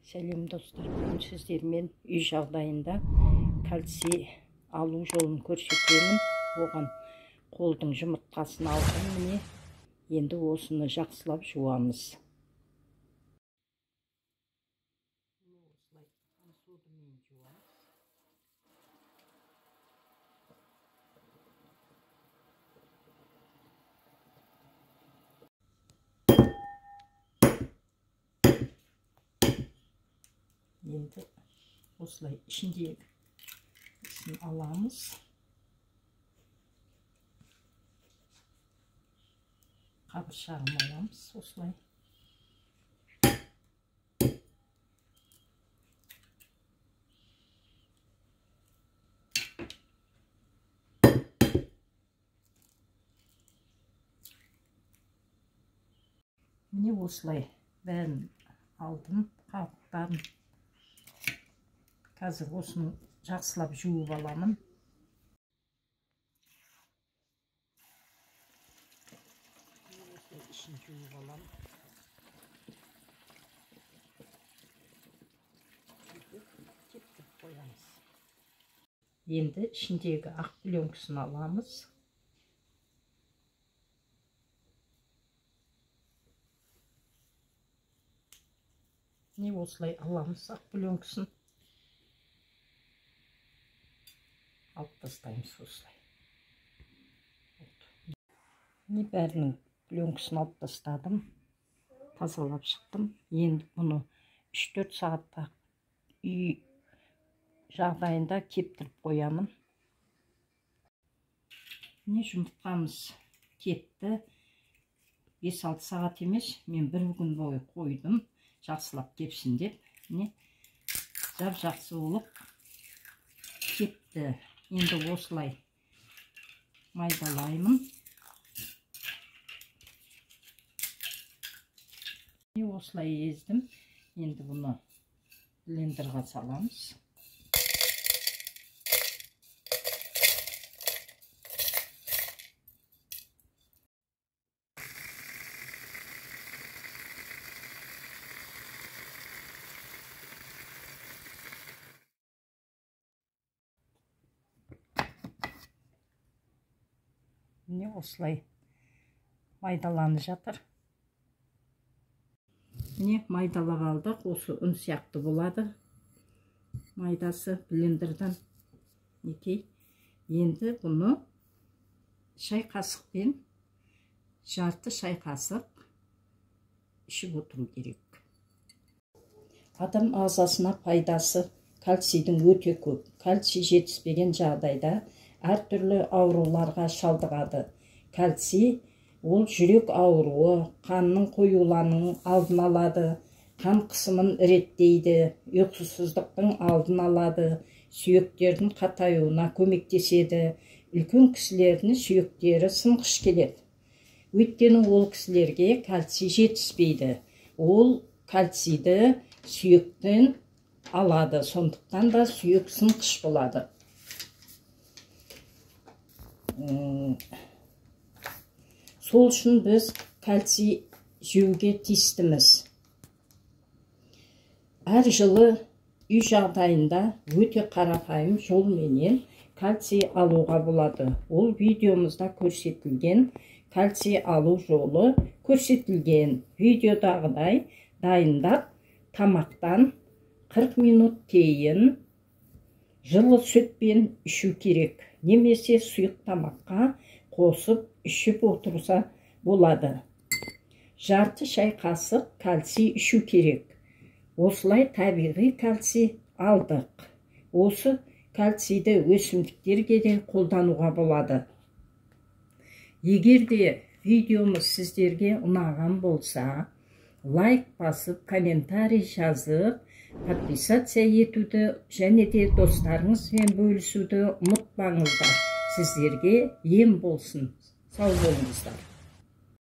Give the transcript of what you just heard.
Сәлем достар, бүгін сіздермен үй жағдайында кальций алу жолын көрсетемін. Оған қолдың жұмыртқасын алдым, міне. Енді осыны жақсылап жуамыз. Енді осылай ішіндегісін аламыз. Қабыршағын аламыз осылай. Міне осылай бәрін алдым, қабықтарын. Қазір осыны жақсылап жуып аламын. İçini jуып аламын. Кептіріп қоямыз. Енді ішіндегі ақ пленкасын аламыз. Не осылай аламыз ақ пленкасын. Алып тастаймыз осылай. Не бәрінің пленкасын алып тастадым. Тазалап шықтым. Енді бұны 3-4 сағатта үй жағдайында кептіріп қоямын. Не жұмыртқамыз кепті. 5-6 сағат емес, мен бір күн бойы қойдым. Жақсылап кепсін деп. Не жап-жақсы болып кепті. Енді осылай майдалаймын. Осылай ездім. Енді бұны блендерға саламыз. Міне осылай майдаланып жатыр. Міне майдалап алдық. Осы ұн сияқты болады. Майдасы блендерден. Енді бұны шай қасықпен жарты шай қасық ішіп отыру керек. Адам ағзасына пайдасы кальцийдің өте көп. Кальций жетіспеген жағдайда әртүрлі ауруларға шалдығады. Кальций ол жүрек ауруы, қанның қоюлануын алдын алады, қан қысымын реттейді, ұйқысыздықтың алдын алады, сүйектердің қатаюына көмектеседі. Үлкен кісілердің сүйектері сынғыш келеді. Өйткені ол кісілерге кальций жетіспейді. Ол кальцийді сүйектен алады, сондықтан да сүйек сынғыш болады. Сол үшін біз кальций жеуге тиістіміз. Әр жылы үй жағдайында өте қарапайым жолменен кальций алуға болады. Ол видеомызда көрсетілген кальций алу жолы көрсетілген. Видеодағыдай дайындап, тамақтан 40 минут кейін жылы сүтпен ішу керек. Немесе сұйық тамаққа қосып ішіп отырса болады. Жарты шай қасық кальций ішу керек. Осылай табиғи кальций алдық. Осы кальцийді өсімдіктерге де қолдануға болады. Егер де видеомыз сіздерге ұнаған болса, лайк басып, комментарий жазып, подписация етуді және де достарыңызбен бөлісуді ұмытпаңыздар. Сіздерге ем болсын. Сау болыңыздар.